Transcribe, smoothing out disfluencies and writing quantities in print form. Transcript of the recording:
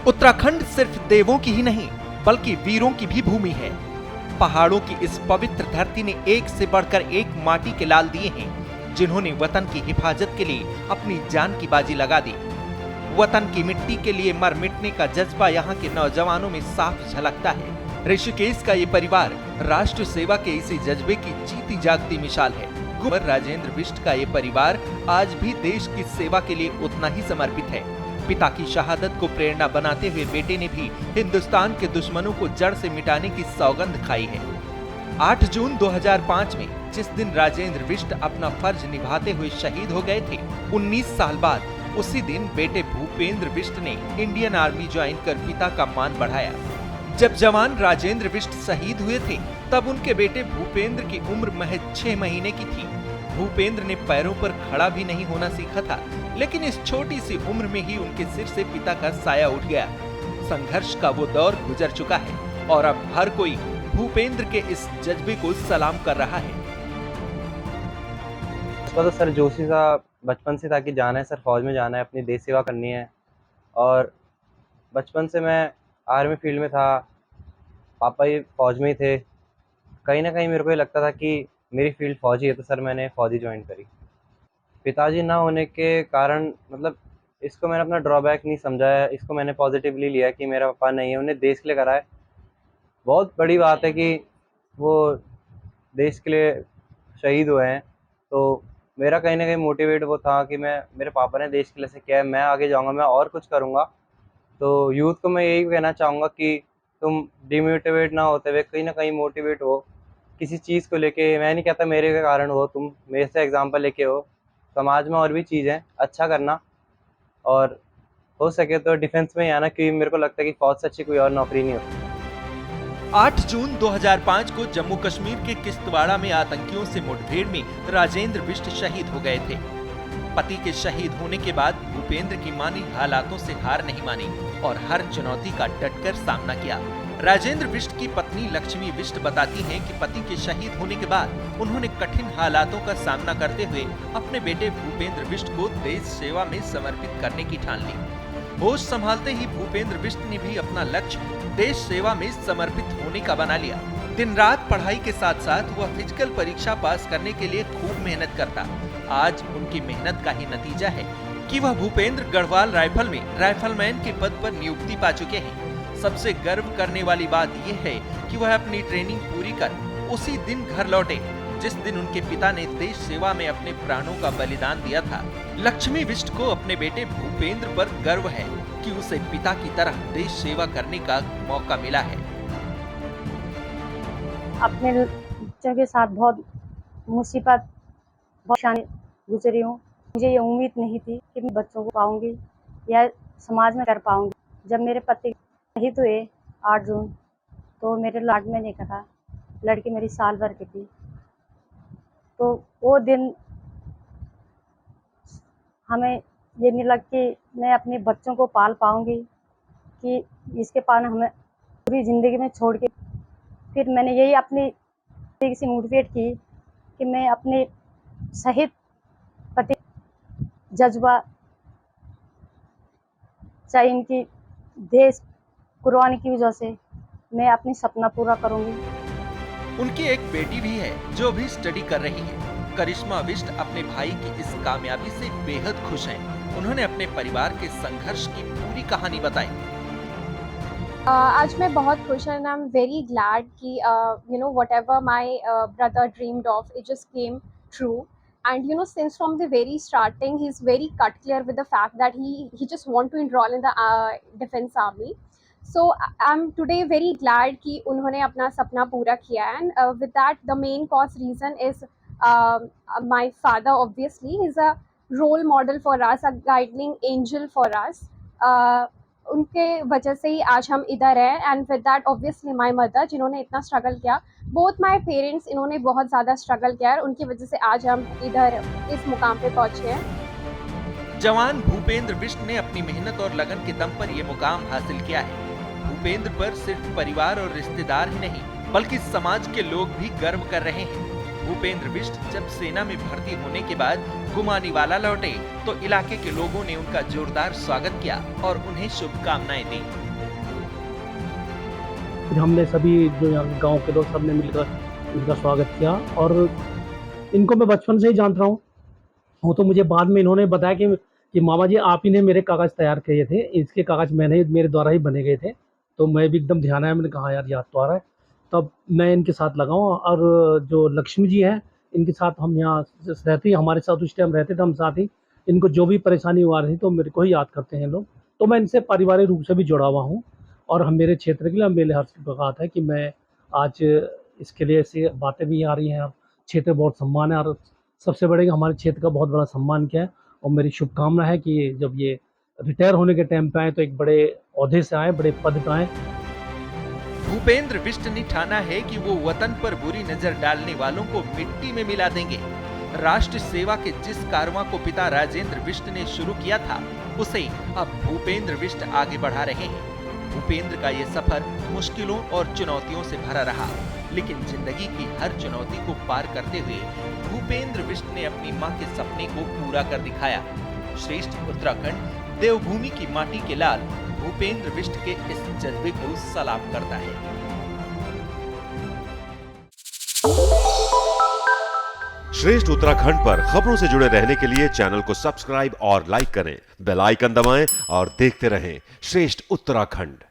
उत्तराखंड सिर्फ देवों की ही नहीं बल्कि वीरों की भी भूमि है। पहाड़ों की इस पवित्र धरती ने एक से बढ़कर एक माटी के लाल दिए हैं, जिन्होंने वतन की हिफाजत के लिए अपनी जान की बाजी लगा दी। वतन की मिट्टी के लिए मर मिटने का जज्बा यहाँ के नौजवानों में साफ झलकता है। ऋषिकेश का ये परिवार राष्ट्र सेवा के इसी जज्बे की जीती जागती मिसाल है। कुंवर राजेंद्र बिष्ट का ये परिवार आज भी देश की सेवा के लिए उतना ही समर्पित है। पिता की शहादत को प्रेरणा बनाते हुए बेटे ने भी हिंदुस्तान के दुश्मनों को जड़ से मिटाने की सौगंध खाई है। 8 जून 2005 में जिस दिन राजेंद्र बिष्ट अपना फर्ज निभाते हुए शहीद हो गए थे, 19 साल बाद उसी दिन बेटे भूपेंद्र बिष्ट ने इंडियन आर्मी ज्वाइन कर पिता का मान बढ़ाया। जब जवान राजेंद्र बिष्ट शहीद हुए थे, तब उनके बेटे भूपेंद्र की उम्र महज 6 महीने की थी। भूपेंद्र ने पैरों पर खड़ा भी नहीं होना सीखा था, लेकिन इस छोटी सी उम्र में ही उनके सिर से पिता का साया उठ गया। संघर्ष का वो दौर गुजर चुका है और अब हर कोई भूपेंद्र के इस जज्बे को सलाम कर रहा है। उसका तो सर जोशी सा बचपन से था कि जाना है सर, फौज में जाना है, अपनी देश सेवा करनी है। और बचपन से मैं आर्मी फील्ड में था, पापा ही फौज में ही थे। कहीं ना कहीं मेरे को ये लगता था कि मेरी फील्ड फौजी है, तो सर मैंने फौजी ज्वाइन करी। पिताजी ना होने के कारण मतलब इसको मैंने अपना ड्रॉबैक नहीं समझा है, इसको मैंने पॉजिटिवली लिया कि मेरा पापा नहीं है, उन्हें देश के लिए करा है। बहुत बड़ी बात है कि वो देश के लिए शहीद हुए हैं। तो मेरा कहीं ना कहीं मोटिवेट वो था कि मैं, मेरे पापा ने देश के लिए से किया है, मैं आगे जाऊंगा, मैं और कुछ करूंगा। तो यूथ को मैं यही कहना चाहूँगा कि तुम डिमोटिवेट ना होते हुए कहीं ना कहीं मोटिवेट हो किसी चीज़ को लेके। मैं नहीं कहता मेरे के कारण हो, तुम मेरे से एग्जांपल लेके हो। समाज में और भी चीज़ें अच्छा करना, और हो सके तो डिफेंस में ही आना, क्योंकि मेरे को लगता है कि फौज से अच्छी कोई और नौकरी नहीं होती। 8 जून 2005 को जम्मू कश्मीर के किश्तवाड़ा में आतंकियों से मुठभेड़ में राजेंद्र बिष्ट शहीद हो गए थे। पति के शहीद होने के बाद भूपेंद्र की मां ने हालातों से हार नहीं मानी और हर चुनौती का डटकर सामना किया। राजेंद्र बिष्ट की पत्नी लक्ष्मी बिष्ट बताती हैं कि पति के शहीद होने के बाद उन्होंने कठिन हालातों का सामना करते हुए अपने बेटे भूपेंद्र बिष्ट को देश सेवा में समर्पित करने की ठान ली। होश संभालते ही भूपेंद्र बिष्ट ने भी अपना लक्ष्य देश सेवा में समर्पित होने का बना लिया। दिन रात पढ़ाई के साथ साथ वह फिजिकल परीक्षा पास करने के लिए खूब मेहनत करता। आज उनकी मेहनत का ही नतीजा है कि वह भूपेंद्र गढ़वाल राइफल में राइफलमैन के पद पर नियुक्ति पा चुके हैं। सबसे गर्व करने वाली बात यह है कि वह अपनी ट्रेनिंग पूरी कर उसी दिन घर लौटे जिस दिन उनके पिता ने देश सेवा में अपने प्राणों का बलिदान दिया था। लक्ष्मी बिष्ट को अपने बेटे भूपेंद्र पर गर्व है कि उसे पिता की तरह देश सेवा करने का मौका मिला है। अपने बच्चों के साथ बहुत मुसीबत, परेशानी गुजरी हूँ। मुझे ये उम्मीद नहीं थी कि मैं बच्चों को पाऊंगी या समाज में कर पाऊंगी। जब मेरे पति शहीद हुए 8 जून, तो मेरे लाड में नहीं कहा, लड़की मेरी साल भर की थी। तो वो दिन हमें ये मिला कि मैं अपने बच्चों को पाल पाऊंगी, कि इसके पालन हमें पूरी ज़िंदगी में छोड़ के। फिर मैंने यही अपनी से मोटिवेट की कि मैं अपने शहीद पति जज्बा, चाहे इनकी देश कुर्बानी की वजह से, मैं अपनी सपना पूरा करूंगी। उनकी एक बेटी भी है जो भी स्टडी कर रही है। करिश्मा बिष्ट अपने भाई की इस कामयाबी से बेहद खुश हैं। उन्होंने अपने परिवार के संघर्ष की पूरी कहानी बताई। आज मैं बहुत खुश हूँ, आई एम वेरी ग्लैड कि whatever my brother dreamed of, it just came true. And since from the very starting, he's very cut clear with the fact that he just want to enroll in the defense army. So I'm today very glad कि उन्होंने अपना सपना पूरा किया है। And with that, the main cause reason is my father. Obviously, he's a role model for us, a guiding angel for us. उनके वजह से ही आज हम इधर हैं। And with that obviously my mother, जिन्होंने इतना स्ट्रगल किया। बोथ माय पेरेंट्स, इन्होंने बहुत ज़्यादा स्ट्रगल किया है, उनकी वजह से आज हम इधर इस मुकाम पे पहुँचे हैं। जवान भूपेंद्र बिष्ट ने अपनी मेहनत और लगन के दम पर ये मुकाम हासिल किया है। भूपेंद्र पर सिर्फ परिवार और रिश्तेदार ही नहीं बल्कि समाज के लोग भी गर्व कर रहे हैं। भूपेंद्र बिष्ट जब सेना में भर्ती होने के बाद गुमानीवाला लौटे तो इलाके के लोगों ने उनका जोरदार स्वागत किया और उन्हें शुभकामनाएं दी। हमने सभी जो यहाँ गांव के लोग सबने मिलकर इनका स्वागत किया और इनको मैं बचपन से ही जानता हूँ। वो तो मुझे बाद में इन्होंने बताया कि मामा जी आप ही ने मेरे कागज़ तैयार किए थे, इसके कागज़ मेरे द्वारा ही बने गए थे। तो मैं भी एकदम ध्यान आया, मैंने कहा यार याद तो आ रहा है, तब मैं इनके साथ लगा हूँ। और जो लक्ष्मी जी हैं इनके साथ हम यहाँ रहती, हमारे साथ उस टाइम रहते थे हम साथ ही। इनको जो भी परेशानी हुआ रही तो मेरे को ही याद करते हैं लोग। तो मैं इनसे पारिवारिक रूप से भी जुड़ा हुआ हूँ और हम मेरे क्षेत्र के लिए मेरे हर्ष की बात है कि मैं आज इसके लिए ऐसी बातें भी आ रही हैं। क्षेत्र बहुत सम्मान है और सबसे बड़े हमारे क्षेत्र का बहुत बड़ा सम्मान किया है। और मेरी शुभकामना है कि जब ये रिटायर होने के टाइम पे आए तो एक बड़े ओहदे से आए, बड़े पद पे आए। भूपेंद्र बिष्ट ने ठाना है कि वो वतन पर बुरी नजर डालने वालों को मिट्टी में मिला देंगे। राष्ट्र सेवा के जिस कारवां को पिता राजेंद्र बिष्ट ने शुरू किया था उसे अब भूपेंद्र बिष्ट आगे बढ़ा रहे हैं। भूपेंद्र का ये सफर मुश्किलों और चुनौतियों से भरा रहा, लेकिन जिंदगी की हर चुनौती को पार करते हुए भूपेंद्र बिष्ट ने अपनी मां के सपने को पूरा कर दिखाया। श्रेष्ठ उत्तराखंड देवभूमि की माटी के लाल भूपेंद्र बिष्ट के इस जज्बे को सलाम करता है। श्रेष्ठ उत्तराखंड पर खबरों से जुड़े रहने के लिए चैनल को सब्सक्राइब और लाइक करें, बेल आइकन दबाएं और देखते रहें श्रेष्ठ उत्तराखंड।